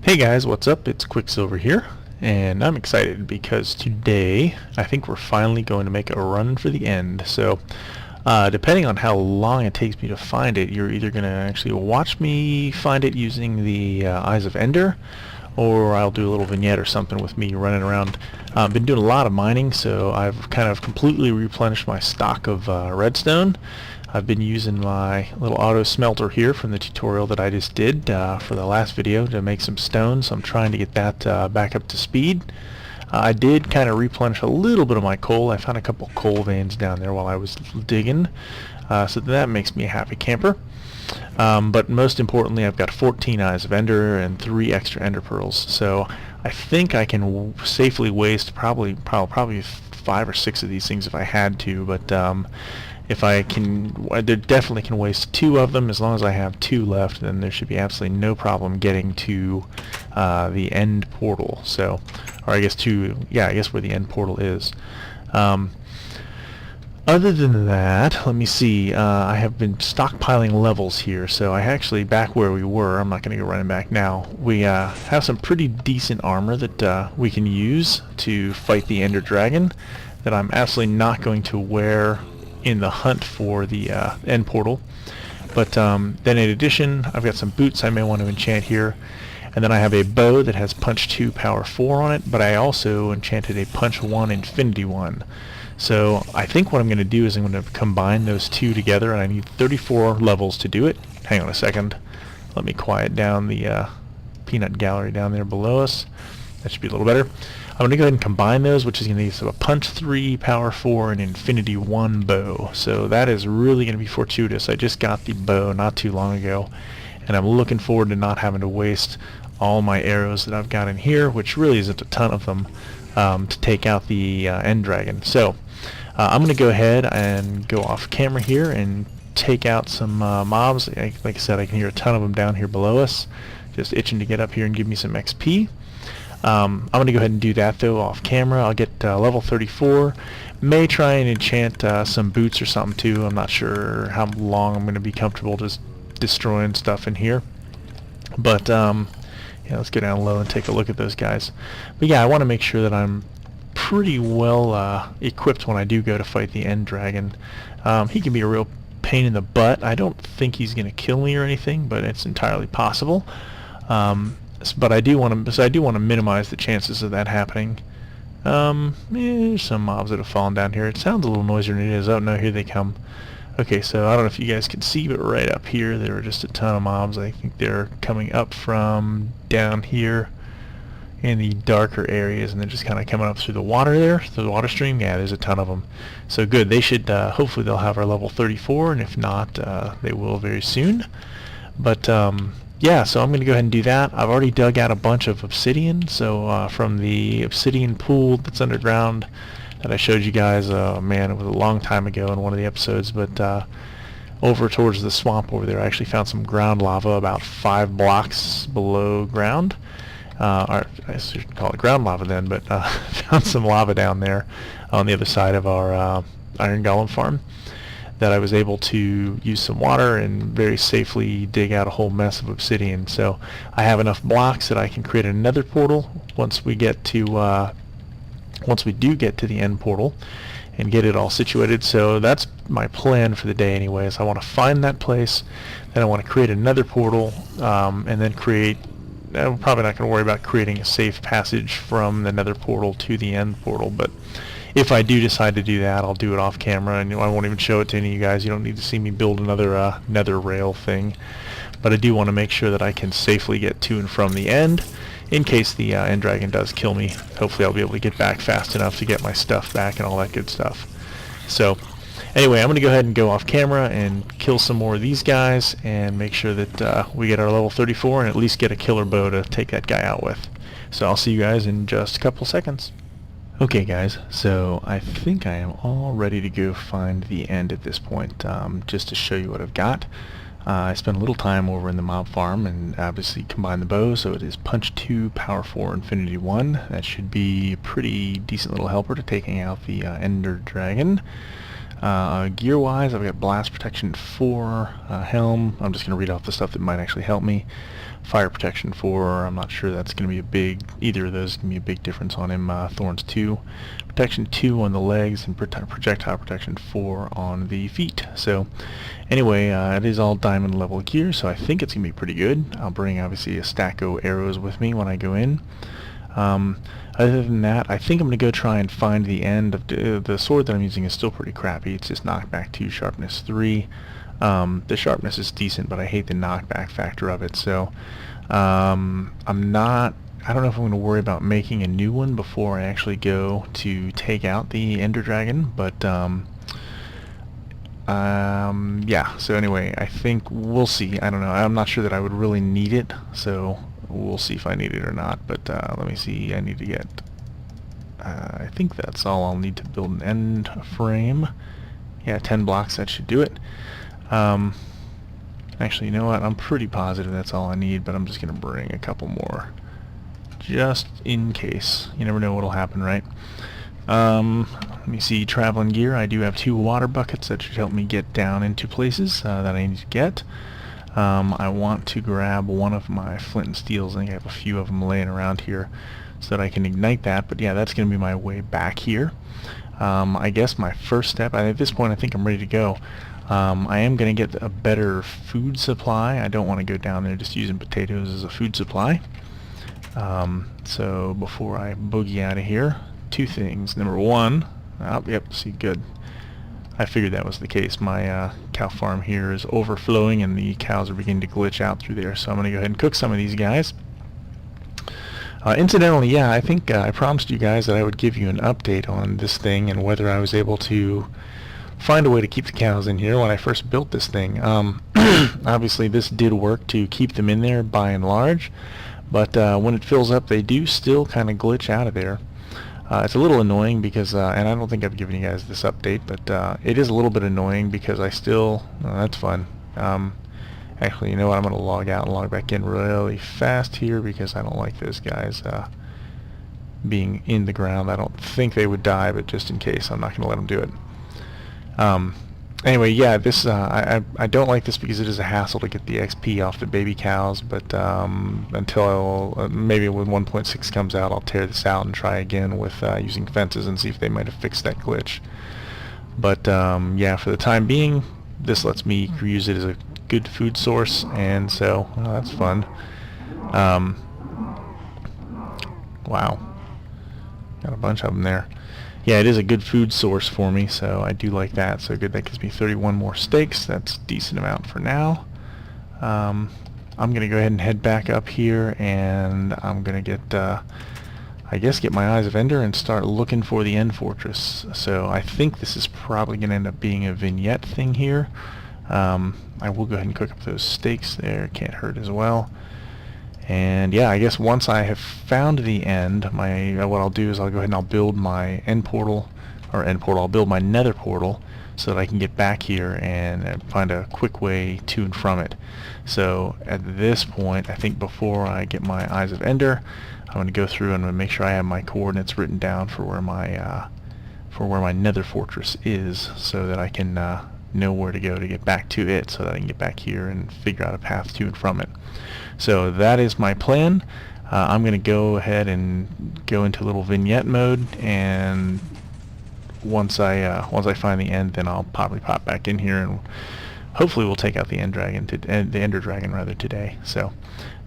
Hey guys, what's up? It's Quicksilver here, and I'm excited because today I think we're finally going to make a run for the end. So, depending on how long it takes me to find it, you're either going to actually watch me find it using the Eyes of Ender, or I'll do a little vignette or something with me running around. I've been doing a lot of mining, so I've kind of completely replenished my stock of redstone. I've been using my little auto smelter here from the tutorial that I just did for the last video to make some stone, so I'm trying to get that back up to speed. I did kind of replenish a little bit of my coal. I found a couple coal veins down there while I was digging, so that makes me a happy camper. But most importantly, I've got 14 Eyes of Ender and 3 extra Ender Pearls, so I think I can safely waste probably 5 or 6 of these things if I had to, but if I can, I definitely can waste 2 of them. As long as I have 2 left, then there should be absolutely no problem getting to the end portal. So, or I guess I guess where the end portal is. Other than that, let me see, I have been stockpiling levels here, so I actually, back where we were, I'm not going to go running back now, we have some pretty decent armor that we can use to fight the Ender Dragon that I'm absolutely not going to wear in the hunt for the end portal. But then in addition, I've got some boots I may want to enchant here, and then I have a bow that has punch 2 power 4 on it, but I also enchanted a punch 1 infinity 1. So I think what I'm going to do is I'm going to combine those two together, and I need 34 levels to do it. Hang on a second, let me quiet down the peanut gallery down there below us. That should be a little better. I'm going to go ahead and combine those, which is going to give us a punch 3, power 4, and infinity 1 bow. So that is really going to be fortuitous. I just got the bow not too long ago, and I'm looking forward to not having to waste all my arrows that I've got in here, which really isn't a ton of them, to take out the end dragon. So I'm going to go ahead and go off camera here and take out some mobs. Like I said, I can hear a ton of them down here below us, just itching to get up here and give me some XP. I'm going to go ahead and do that though off camera. I'll get level 34. May try and enchant some boots or something too. I'm not sure how long I'm going to be comfortable just destroying stuff in here. But yeah, let's go down low and take a look at those guys. But yeah, I want to make sure that I'm pretty well equipped when I do go to fight the end dragon. He can be a real pain in the butt. I don't think he's going to kill me or anything, but it's entirely possible. But I do want to minimize the chances of that happening. There's some mobs that have fallen down here. It sounds a little noisier than it is. Oh no, here they come. Okay, so I don't know if you guys can see, but right up here there are just a ton of mobs. I think they're coming up from down here in the darker areas, and they're just kind of coming up through the water there, through the water stream. Yeah, there's a ton of them. So good. They should, hopefully they'll have our level 34, and if not, they will very soon. But yeah, so I'm going to go ahead and do that. I've already dug out a bunch of obsidian, so from the obsidian pool that's underground that I showed you guys, man, it was a long time ago in one of the episodes, but over towards the swamp over there, I actually found some ground lava about 5 blocks below ground. Or I should call it ground lava then, but found some lava down there on the other side of our iron golem farm that I was able to use some water and very safely dig out a whole mess of obsidian. So I have enough blocks that I can create another portal once we get to once we do get to the end portal and get it all situated. So that's my plan for the day anyways. I want to find that place, then I want to create another portal, and then create, I'm probably not going to worry about creating a safe passage from the nether portal to the end portal, but if I do decide to do that, I'll do it off camera, and I won't even show it to any of you guys. You don't need to see me build another nether rail thing. But I do want to make sure that I can safely get to and from the end, in case the end dragon does kill me. Hopefully I'll be able to get back fast enough to get my stuff back and all that good stuff. So anyway, I'm going to go ahead and go off camera and kill some more of these guys and make sure that we get our level 34 and at least get a killer bow to take that guy out with. So I'll see you guys in just a couple seconds. Okay guys, so I think I am all ready to go find the end at this point. Just to show you what I've got, I spent a little time over in the mob farm and obviously combined the bow, so it is punch 2, power 4, infinity 1. That should be a pretty decent little helper to taking out the ender dragon. Gear-wise, I've got blast protection 4, helm. I'm just going to read off the stuff that might actually help me. Fire protection 4, I'm not sure that's going to be a big, either of those can be a big difference on him. Thorns 2, protection 2 on the legs, and projectile protection 4 on the feet. So anyway, it is all diamond level gear, so I think it's going to be pretty good. I'll bring obviously a stack of arrows with me when I go in. Other than that, I think I'm going to go try and find the end of the sword that I'm using is still pretty crappy. It's just knockback 2, sharpness 3. The sharpness is decent, but I hate the knockback factor of it. So I don't know if I'm going to worry about making a new one before I actually go to take out the Ender Dragon. But yeah. So anyway, I think we'll see. I don't know. I'm not sure that I would really need it. So we'll see if I need it or not, but let me see. I need to get I think that's all I'll need to build an end frame. Yeah, 10 blocks, that should do it. Actually, you know what, I'm pretty positive that's all I need, but I'm just gonna bring a couple more just in case. You never know what'll happen, right? Let me see, traveling gear. I do have 2 water buckets that should help me get down into places that I need to get. I want to grab one of my flint and steels. I think I have a few of them laying around here so that I can ignite that. But yeah, that's going to be my way back here. I guess my first step, at this point I think I'm ready to go. I am going to get a better food supply. I don't want to go down there just using potatoes as a food supply. So before I boogie out of here, 2 things. Number 1, oh, yep, see, good. I figured that was the case. My cow farm here is overflowing and the cows are beginning to glitch out through there, so I'm going to go ahead and cook some of these guys. Incidentally, yeah, I think I promised you guys that I would give you an update on this thing and whether I was able to find a way to keep the cows in here when I first built this thing. Obviously this did work to keep them in there by and large, but when it fills up they do still kind of glitch out of there. It's a little annoying because, and I don't think I've given you guys this update, but it is a little bit annoying because I still, that's fun. Actually, you know what, I'm going to log out and log back in really fast here because I don't like those guys being in the ground. I don't think they would die, but just in case, I'm not going to let them do it. Anyway, yeah, this I don't like this because it is a hassle to get the XP off the baby cows, but until maybe when 1.6 comes out, I'll tear this out and try again with using fences and see if they might have fixed that glitch. But yeah, for the time being, this lets me use it as a good food source, and so that's fun. Wow, got a bunch of them there. Yeah, it is a good food source for me, so I do like that. So good, that gives me 31 more steaks. That's a decent amount for now. I'm going to go ahead and head back up here, and I'm going to get, I guess, get my Eyes of Ender and start looking for the End Fortress. So I think this is probably going to end up being a vignette thing here. I will go ahead and cook up those steaks there. Can't hurt as well. And yeah, I guess once I have found the end, what I'll do is I'll go ahead and I'll build my I'll build my Nether portal so that I can get back here and find a quick way to and from it. So at this point, I think before I get my Eyes of Ender, I'm going to go through and I'm going to make sure I have my coordinates written down for where my Nether fortress is, so that I can know where to go to get back to it, so that I can get back here and figure out a path to and from it. So that is my plan. I'm going to go ahead and go into a little vignette mode, and once I find the end, then I'll probably pop back in here and hopefully we'll take out the the Ender Dragon rather today. So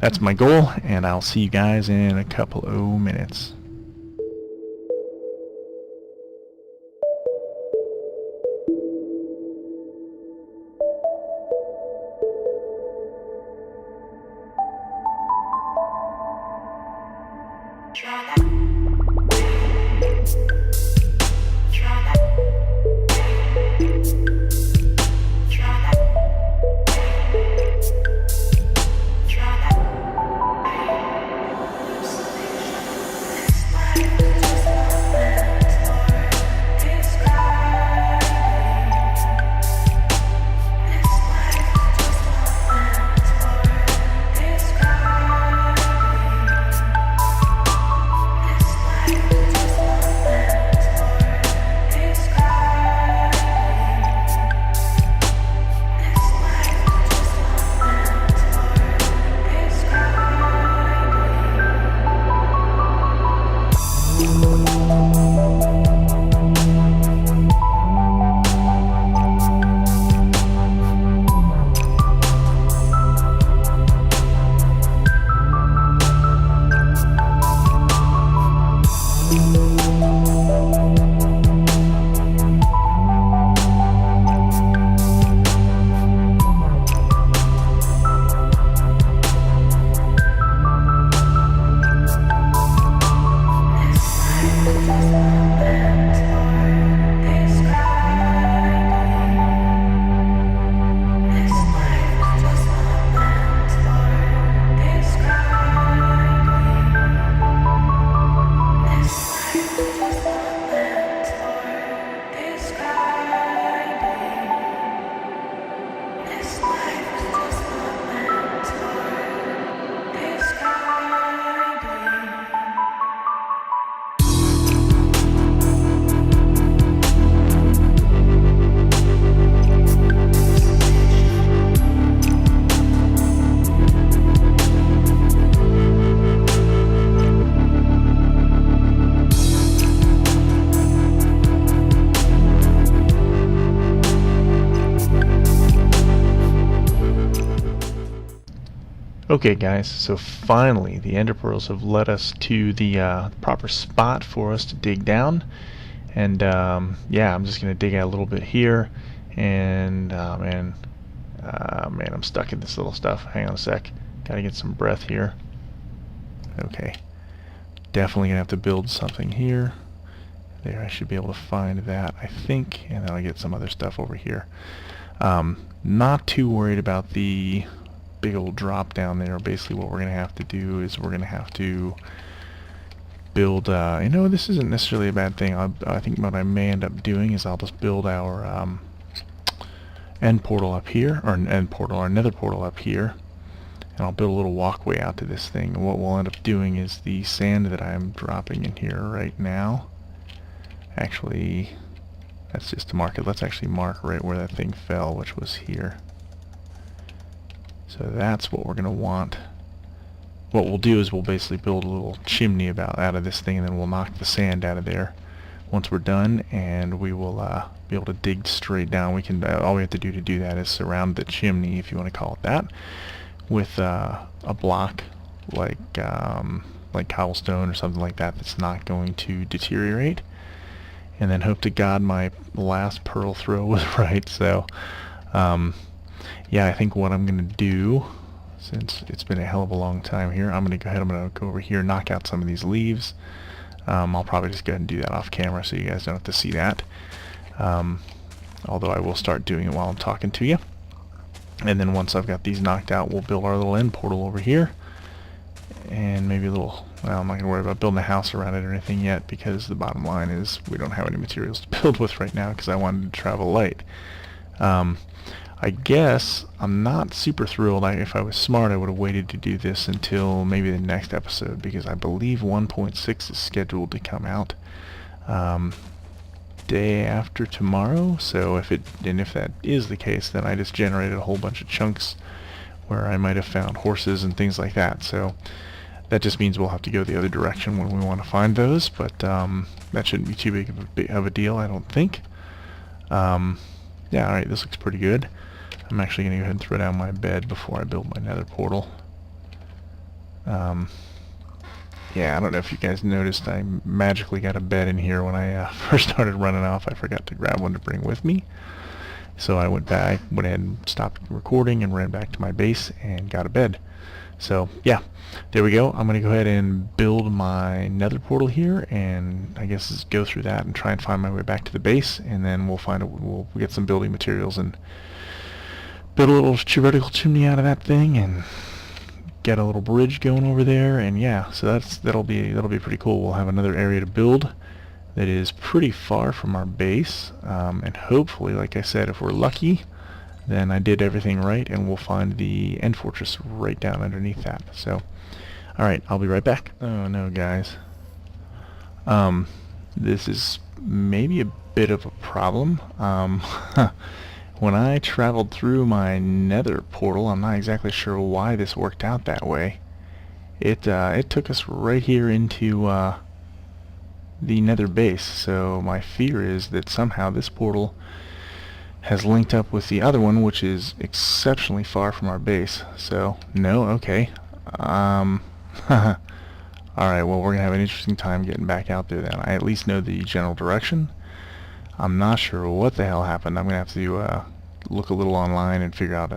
that's my goal, and I'll see you guys in a couple of minutes. Okay guys, so finally the ender pearls have led us to the proper spot for us to dig down. And yeah, I'm just going to dig out a little bit here. And man, I'm stuck in this little stuff. Hang on a sec. Gotta get some breath here. Okay. Definitely going to have to build something here. There, I should be able to find that, I think. And then I'll get some other stuff over here. Not too worried about the big old drop down there. Basically what we're going to have to do is we're going to have to build, you know, this isn't necessarily a bad thing. I think what I may end up doing is I'll just build our end portal up here, or an end portal, our nether portal up here, and I'll build a little walkway out to this thing. And what we'll end up doing is the sand that I'm dropping in here right now, actually, that's just to mark it. Let's actually mark right where that thing fell, which was here. So that's what we're going to want. What we'll do is we'll basically build a little chimney out of this thing, and then we'll knock the sand out of there once we're done, and we will be able to dig straight down. We can all we have to do that is surround the chimney, if you want to call it that, with a block like cobblestone or something like that that's not going to deteriorate. And then hope to God my last pearl throw was right. So yeah, I think what I'm going to do, since it's been a hell of a long time here, I'm going to go over here, knock out some of these leaves. I'll probably just go ahead and do that off camera so you guys don't have to see that. Although I will start doing it while I'm talking to you. And then once I've got these knocked out, we'll build our little end portal over here. And maybe a little, well, I'm not going to worry about building a house around it or anything yet, because the bottom line is we don't have any materials to build with right now because I wanted to travel light. I guess I'm not super thrilled. If I was smart, I would have waited to do this until maybe the next episode, because I believe 1.6 is scheduled to come out day after tomorrow. So if that is the case, then I just generated a whole bunch of chunks where I might have found horses and things like that. So that just means we'll have to go the other direction when we want to find those, but that shouldn't be too big of a deal, I don't think. Yeah, alright, this looks pretty good. I'm actually going to go ahead and throw down my bed before I build my nether portal. Yeah, I don't know if you guys noticed, I magically got a bed in here when I first started running off. I forgot to grab one to bring with me. So I went ahead and stopped recording and ran back to my base and got a bed. So yeah, there we go. I'm going to go ahead and build my nether portal here, and I guess just go through that and try and find my way back to the base, and then we'll get some building materials and build a little vertical chimney out of that thing and get a little bridge going over there. And yeah, so that'll be pretty cool. We'll have another area to build that is pretty far from our base, and hopefully, like I said, if we're lucky, then I did everything right, and we'll find the end fortress right down underneath that. So alright, I'll be right back. Oh no, guys, this is maybe a bit of a problem. When I traveled through my nether portal, I'm not exactly sure why this worked out that way. It took us right here into the nether base, so my fear is that somehow this portal has linked up with the other one, which is exceptionally far from our base. So no, okay. Alright, well, we're gonna have an interesting time getting back out there then. I at least know the general direction. I'm not sure what the hell happened. I'm gonna have to look a little online and figure out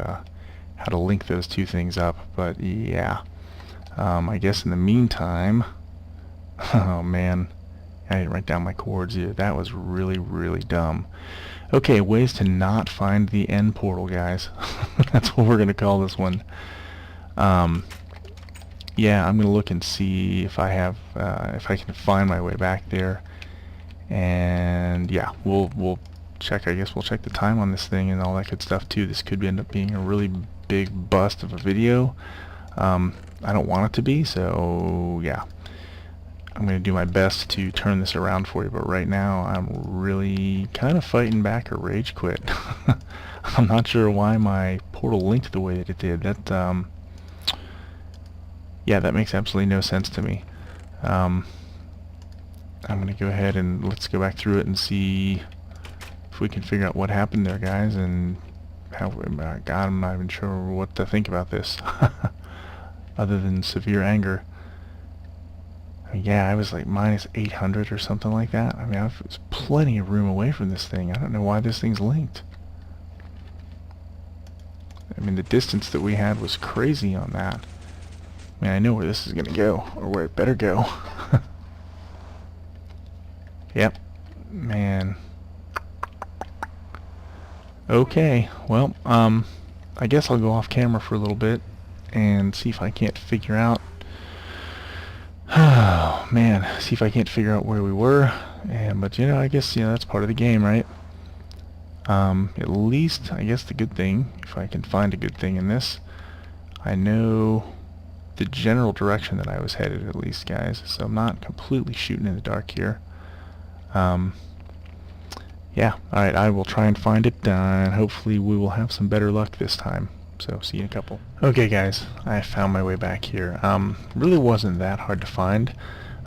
how to link those two things up. But yeah, I guess in the meantime, oh man, I didn't write down my coords either. That was really, really dumb. Okay, ways to not find the end portal, guys. That's what we're gonna call this one. Yeah, I'm gonna look and see if I have if I can find my way back there. And yeah, we'll check. I guess we'll check the time on this thing and all that good stuff too. This could end up being a really big bust of a video. I don't want it to be, so yeah, I'm going to do my best to turn this around for you, but right now I'm really kind of fighting back a rage quit. I'm not sure why my portal linked the way that it did. That yeah, that makes absolutely no sense to me. I'm going to go ahead and let's go back through it and see if we can figure out what happened there, guys, and how, God, I'm not even sure what to think about this. other than severe anger. I mean, yeah, I was like minus 800 or something like that. I mean, I was plenty of room away from this thing. I don't know why this thing's linked. I mean, the distance that we had was crazy on that. I mean, I know where this is going to go, or where it better go. Yep. Man. Okay, well, I guess I'll go off camera for a little bit and see if I can't figure out, oh man, see if I can't figure out where we were. But you know, I guess, you know, that's part of the game, right? At least, I guess the good thing, if I can find a good thing in this, I know the general direction that I was headed, at least, guys, so I'm not completely shooting in the dark here. Yeah, alright, I will try and find it, and hopefully we will have some better luck this time. So, see you in a couple. Okay guys, I found my way back here. Really wasn't that hard to find.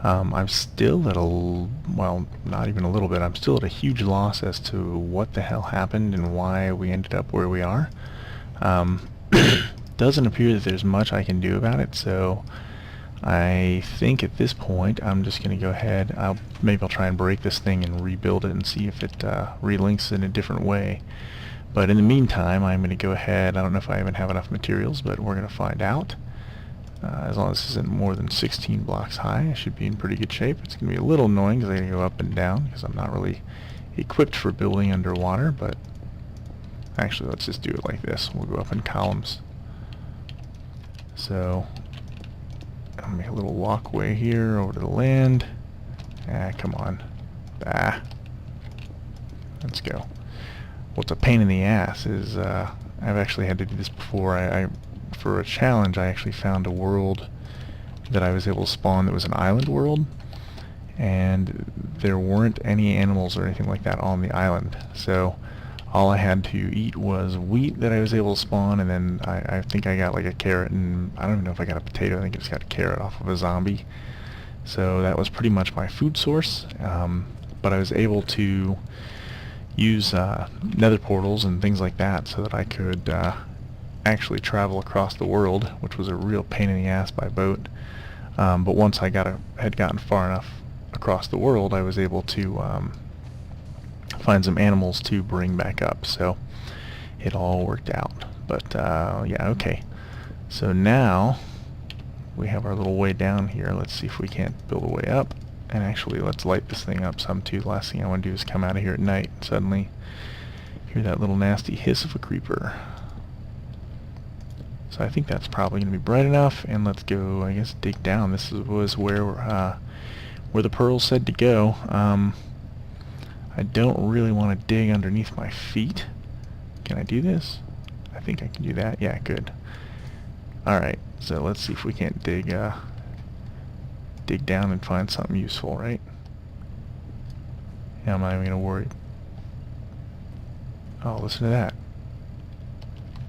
I'm still at a, well, not even a little bit, I'm still at a huge loss as to what the hell happened and why we ended up where we are. Doesn't appear that there's much I can do about it, so I think at this point I'm just going to go ahead, maybe I'll try and break this thing and rebuild it and see if it relinks in a different way. But in the meantime, I'm going to go ahead, I don't know if I even have enough materials, but we're going to find out. As long as this isn't more than 16 blocks high, I should be in pretty good shape. It's going to be a little annoying because I got to go up and down because I'm not really equipped for building underwater, but actually let's just do it like this. We'll go up in columns. So I'll make a little walkway here over to the land. Ah, come on. Ah. Let's go. What's a pain in the ass is I've actually had to do this before. For a challenge, I actually found a world that I was able to spawn that was an island world, and there weren't any animals or anything like that on the island. So all I had to eat was wheat that I was able to spawn, and then I think I got like a carrot, and I don't even know if I got a potato. I think I just got a carrot off of a zombie. So that was pretty much my food source. But I was able to use nether portals and things like that so that I could actually travel across the world, which was a real pain in the ass by boat. But once I had gotten far enough across the world, I was able to find some animals to bring back up, so it all worked out. But yeah, okay, so now we have our little way down here. Let's see if we can't build a way up, and actually let's light this thing up some too. The last thing I want to do is come out of here at night and suddenly hear that little nasty hiss of a creeper. So I think that's probably going to be bright enough, and let's go, I guess, dig down. This was where the pearls said to go. I don't really want to dig underneath my feet. Can I do this? I think I can do that. Yeah, good. Alright, so let's see if we can't dig down and find something useful, right? Yeah, I'm not even going to worry. Oh, listen to that.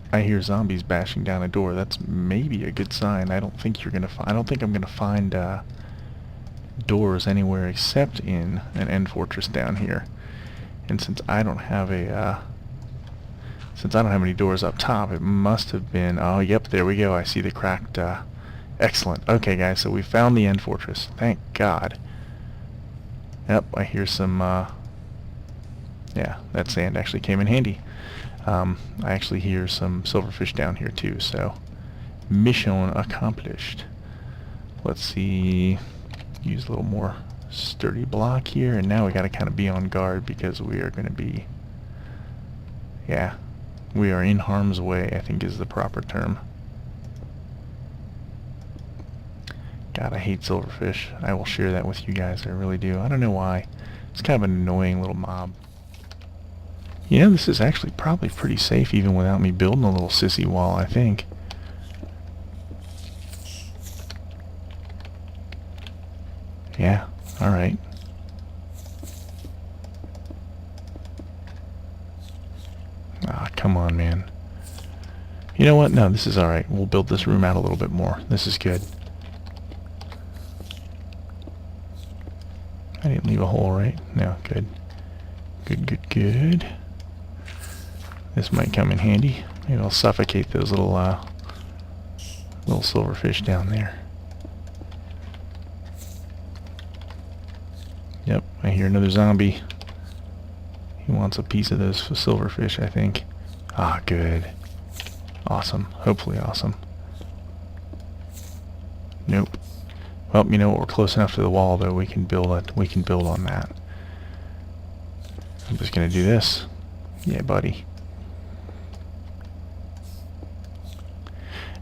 I hear zombies bashing down a door. That's maybe a good sign. I don't think I don't think I'm gonna find doors anywhere except in an end fortress down here. And since I don't have any doors up top, it must have been. Oh, yep, there we go. I see the cracked. Excellent. Okay, guys, so we found the end fortress. Thank God. Yep, I hear some. Yeah, that sand actually came in handy. I actually hear some silverfish down here too, so mission accomplished. Let's see, use a little more sturdy block here, and now we gotta kind of be on guard because we are going to be, yeah, we are in harm's way, I think is the proper term. God, I hate silverfish. I will share that with you guys, I really do. I don't know why. It's kind of an annoying little mob. Yeah, this is actually probably pretty safe even without me building a little sissy wall, I think. Yeah, alright. Ah, come on, man. You know what? No, this is alright. We'll build this room out a little bit more. This is good. I didn't leave a hole, right? No, good. Good, good, good. This might come in handy. Maybe I'll suffocate those little little silverfish down there. Yep, I hear another zombie. He wants a piece of those silverfish, I think. Ah, good. Awesome. Hopefully awesome. Nope. Well, you know what? We're close enough to the wall, though. We can build on that. I'm just gonna do this. Yeah, buddy.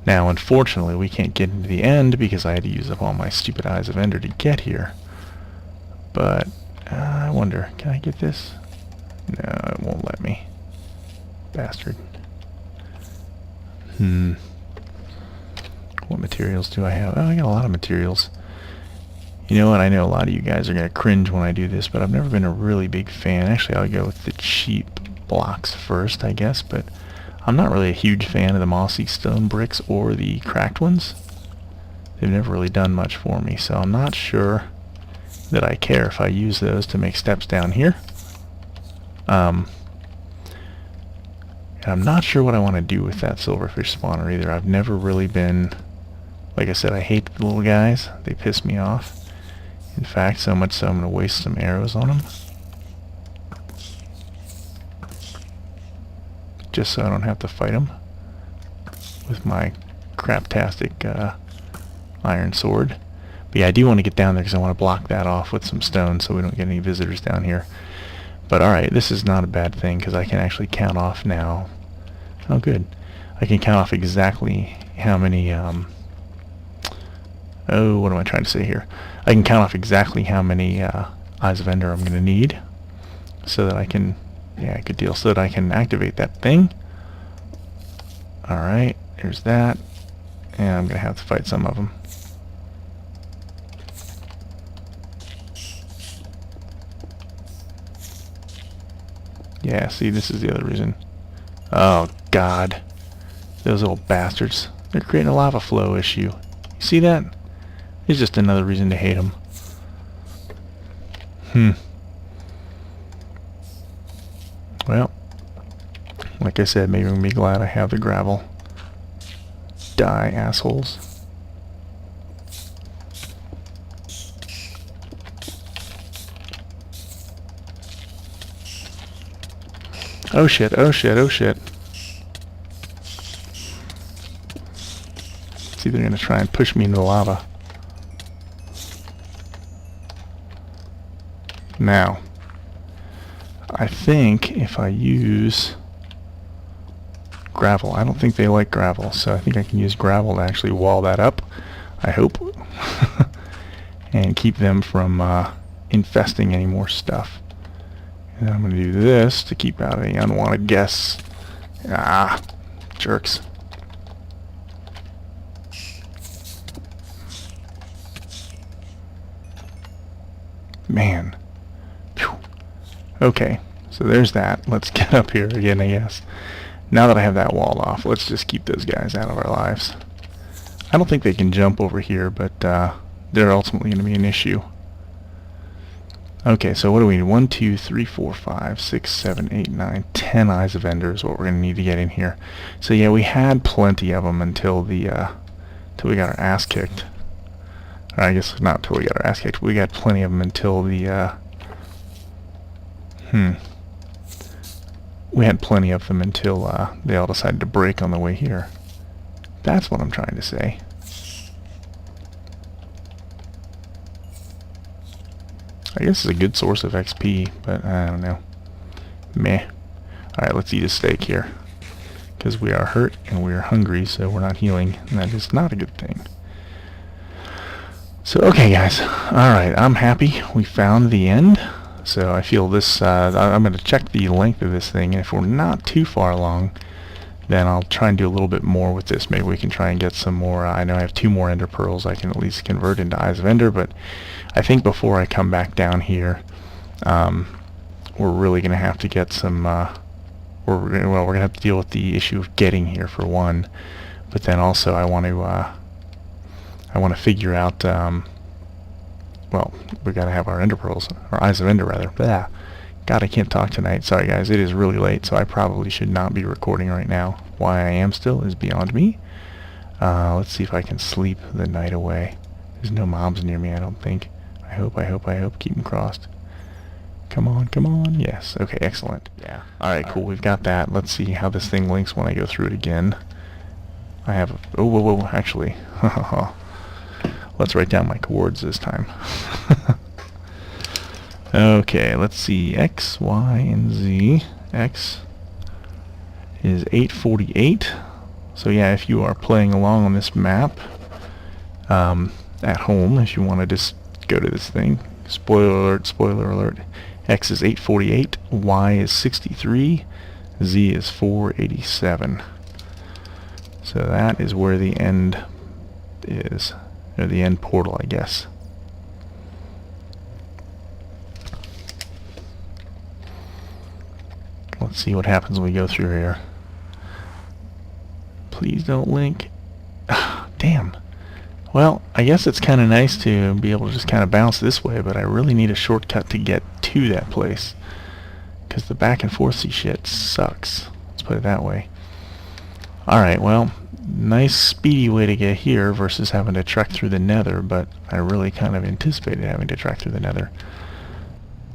Now, unfortunately, we can't get into the end because I had to use up all my stupid Eyes of Ender to get here. But I wonder, can I get this? No, it won't let me. Bastard. What materials do I have? Oh, I got a lot of materials. You know what? I know a lot of you guys are going to cringe when I do this, but I've never been a really big fan. Actually, I'll go with the cheap blocks first, I guess, but I'm not really a huge fan of the mossy stone bricks or the cracked ones. They've never really done much for me, so I'm not sure that I care if I use those to make steps down here. And I'm not sure what I want to do with that silverfish spawner either. I've never really been... Like I said, I hate the little guys. They piss me off. In fact, so much so I'm going to waste some arrows on them. Just so I don't have to fight them with my craptastic iron sword. But yeah, I do want to get down there because I want to block that off with some stone so we don't get any visitors down here. But alright, this is not a bad thing because I can actually count off now. Oh, good. I can count off exactly how many... Oh, what am I trying to say here? I can count off exactly how many Eyes of Ender I'm going to need, so that I can, yeah, good deal, so that I can activate that thing. Alright, there's that, and I'm going to have to fight some of them. Yeah, see, this is the other reason. Oh, God. Those little bastards. They're creating a lava flow issue. You see that? It's just another reason to hate them. Well, like I said, maybe I'm going to be glad I have the gravel. Die, assholes. Oh shit, oh shit, oh shit. See, they're going to try and push me into the lava. Now, I think if I use gravel, I don't think they like gravel, so I think I can use gravel to actually wall that up, I hope, and keep them from infesting any more stuff. And then I'm going to do this to keep out any unwanted guests. Ah, jerks. Man. Okay, so there's that. Let's get up here again, I guess. Now that I have that walled off, let's just keep those guys out of our lives. I don't think they can jump over here, but they're ultimately going to be an issue. Okay, so what do we need? 1, 2, 3, 4, 5, 6, 7, 8, 9, 10 Eyes of Ender is what we're going to need to get in here. So yeah, we had plenty of them until the till we got our ass kicked. Or I guess not until we got our ass kicked. We got plenty of them until the we had plenty of them until they all decided to break on the way here. That's what I'm trying to say. I guess it's a good source of XP, but I don't know. Meh. Alright, let's eat a steak here. Because we are hurt and we are hungry, so we're not healing, and that is not a good thing. So, okay guys. Alright, I'm happy. We found the end. So I feel this, I'm going to check the length of this thing, and if we're not too far along, then I'll try and do a little bit more with this. Maybe we can try and get some more, I know I have 2 more Ender Pearls I can at least convert into Eyes of Ender, but I think before I come back down here, we're really going to have to get some, we're going to have to deal with the issue of getting here for one, but then also I want to figure out, well, we gotta have our Ender Pearls, or Eyes of Ender rather. Blah. God, I can't talk tonight. Sorry guys, it is really late, so I probably should not be recording right now. Why I am still is beyond me. Let's see if I can sleep the night away. There's no mobs near me, I don't think. I hope. Keep them crossed. Come on, come on. Yes. Okay, excellent. Yeah. Alright, cool. We've got that. Let's see how this thing links when I go through it again. I have... Oh, whoa, actually. Let's write down my coords this time. Okay, let's see. X, Y, and Z. X is 848. So yeah, if you are playing along on this map at home, if you want to just go to this thing, spoiler alert, X is 848, Y is 63, Z is 487. So that is where the end is, or the end portal, I guess. Let's see what happens when we go through here. Please don't link. Damn. Well, I guess it's kind of nice to be able to just kind of bounce this way, but I really need a shortcut to get to that place. Because the back and forth shit sucks. Let's put it that way. Alright, well, nice speedy way to get here versus having to trek through the Nether, but I really kind of anticipated having to trek through the Nether.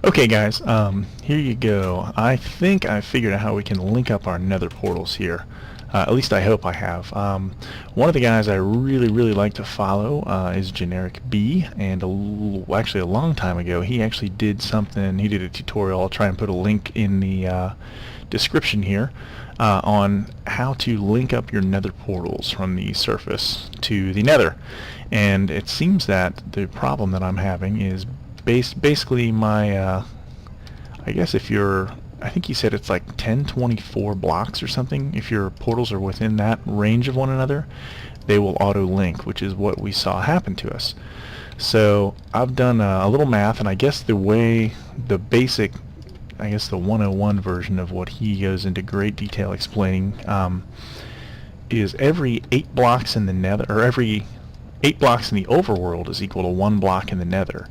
Okay guys, here you go. I think I figured out how we can link up our Nether portals here. At least I hope I have. One of the guys I really like to follow is Generik B, and actually a long time ago he actually did something. He did a tutorial. I'll try and put a link in the description here on how to link up your Nether portals from the surface to the Nether. And it seems that the problem that I'm having is basically my I guess if you're, I think he said it's like 1024 blocks or something. If your portals are within that range of one another, they will auto-link, which is what we saw happen to us. So I've done a little math, and I guess the way, the basic, I guess the 101 version of what he goes into great detail explaining is every 8 blocks in the Nether, or every 8 blocks in the overworld is equal to 1 block in the Nether.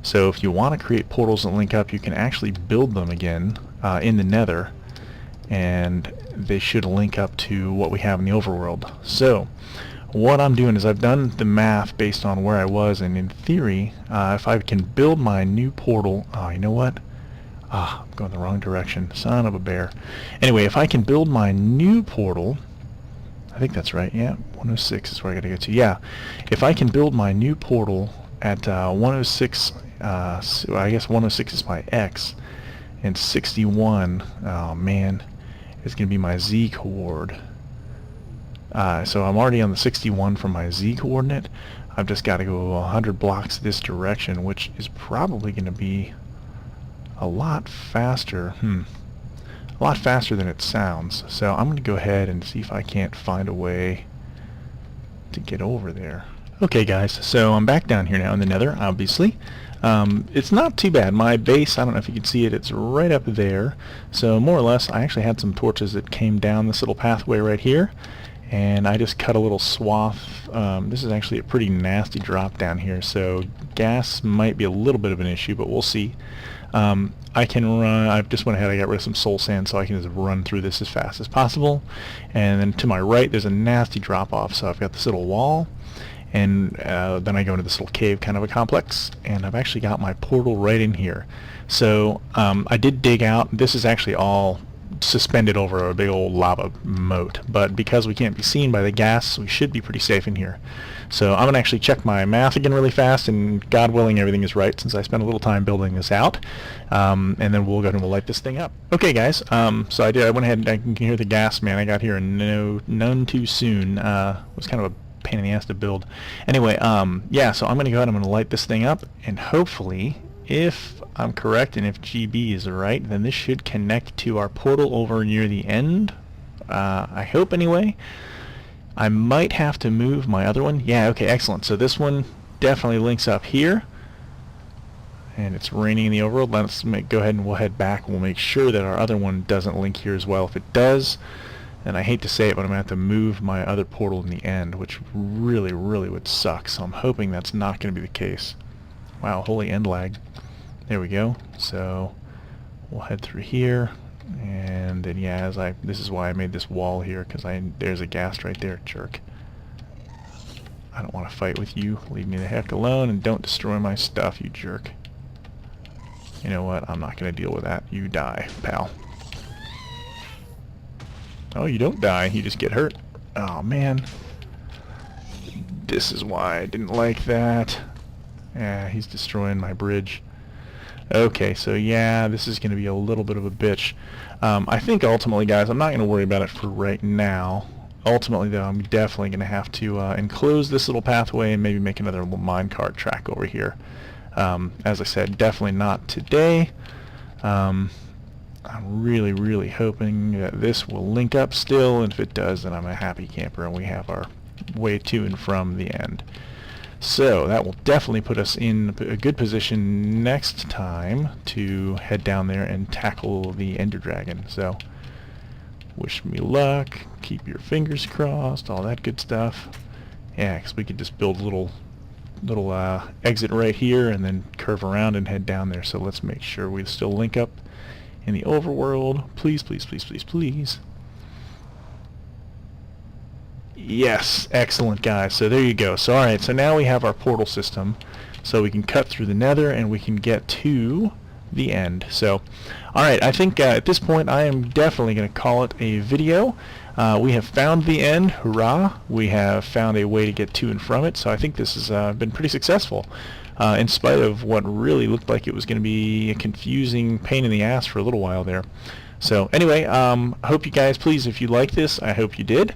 So if you want to create portals that link up, you can actually build them again in the Nether, and they should link up to what we have in the overworld. So what I'm doing is I've done the math based on where I was, and in theory, if I can build my new portal... Oh, you know what? I'm going the wrong direction. Son of a bear. Anyway, if I can build my new portal... I think that's right, yeah, 106 is where I gotta go to. Yeah, if I can build my new portal at 106... so I guess 106 is my X, and 61, oh man, is going to be my Z coord. So I'm already on the 61 for my Z coordinate. I've just got to go 100 blocks this direction, which is probably going to be a lot faster. A lot faster than it sounds. So I'm going to go ahead and see if I can't find a way to get over there. Okay guys, so I'm back down here now in the Nether, obviously. It's not too bad. My base, I don't know if you can see it, it's right up there. So more or less, I actually had some torches that came down this little pathway right here, and I just cut a little swath. This is actually a pretty nasty drop down here, so gas might be a little bit of an issue, but we'll see. I can run, I just went ahead, I got rid of some soul sand so I can just run through this as fast as possible. And then to my right there's a nasty drop off, so I've got this little wall, and then I go into this little cave kind of a complex, and I've actually got my portal right in here. So I did dig out, this is actually all suspended over a big old lava moat, but because we can't be seen by the gas, we should be pretty safe in here. So I'm gonna actually check my math again really fast, and God willing everything is right since I spent a little time building this out, and then we'll go ahead and we'll light this thing up. Okay guys, so I went ahead and I can hear the gas, man. I got here none too soon. It was kind of a pain in the ass to build. Anyway, yeah, so I'm gonna go ahead and I'm gonna light this thing up, and hopefully, if I'm correct and if GB is right, then this should connect to our portal over near the end. I hope anyway. I might have to move my other one. Yeah, okay, excellent. So this one definitely links up here, and it's raining in the overworld. Let's go ahead and we'll head back. We'll make sure that our other one doesn't link here as well. If it does, and I hate to say it, but I'm going to have to move my other portal in the end, which really would suck. So I'm hoping that's not going to be the case. Wow, holy end lag. There we go. So we'll head through here, and then yeah, this is why I made this wall here, because there's a ghast right there, jerk. I don't want to fight with you. Leave me the heck alone and don't destroy my stuff, you jerk. You know what? I'm not going to deal with that. You die, pal. Oh, you don't die. You just get hurt. Oh, man. This is why I didn't like that. Yeah, he's destroying my bridge. Okay, so yeah, this is going to be a little bit of a bitch. I think ultimately, guys, I'm not going to worry about it for right now. Ultimately, though, I'm definitely going to have to enclose this little pathway and maybe make another little minecart track over here. As I said, definitely not today. I'm really, really hoping that this will link up still, and if it does, then I'm a happy camper, and we have our way to and from the end. So that will definitely put us in a good position next time to head down there and tackle the Ender Dragon. So wish me luck, keep your fingers crossed, all that good stuff. Yeah, because we could just build a little exit right here and then curve around and head down there. So let's make sure we still link up in the overworld. Please, please, please, please, please. Yes, excellent, guys. So there you go. So alright, so now we have our portal system, so we can cut through the Nether and we can get to the end. So alright, I think at this point I am definitely going to call it a video. We have found the end. Hurrah! We have found a way to get to and from it, so I think this has been pretty successful. In spite of what really looked like it was going to be a confusing pain in the ass for a little while there. So anyway, I hope you guys, please, if you like this, I hope you did,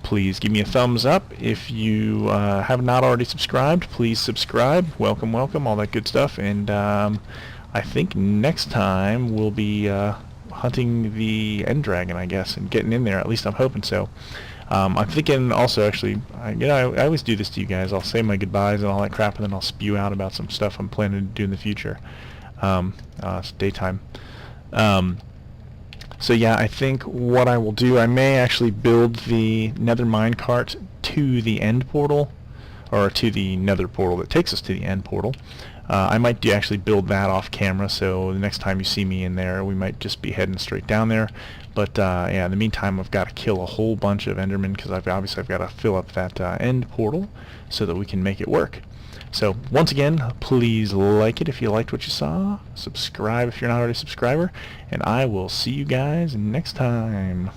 please give me a thumbs up. If you have not already subscribed, please subscribe. Welcome, welcome, all that good stuff. And I think next time we'll be hunting the End Dragon, I guess, and getting in there. At least I'm hoping so. I'm thinking also, actually, I always do this to you guys. I'll say my goodbyes and all that crap, and then I'll spew out about some stuff I'm planning to do in the future. It's daytime. So yeah, I think what I will do, I may actually build the Nether minecart to the end portal, or to the Nether portal that takes us to the end portal. I might actually build that off camera, so the next time you see me in there, we might just be heading straight down there. But yeah, in the meantime, I've got to kill a whole bunch of Endermen, because I've got to fill up that end portal so that we can make it work. So once again, please like it if you liked what you saw, subscribe if you're not already a subscriber, and I will see you guys next time.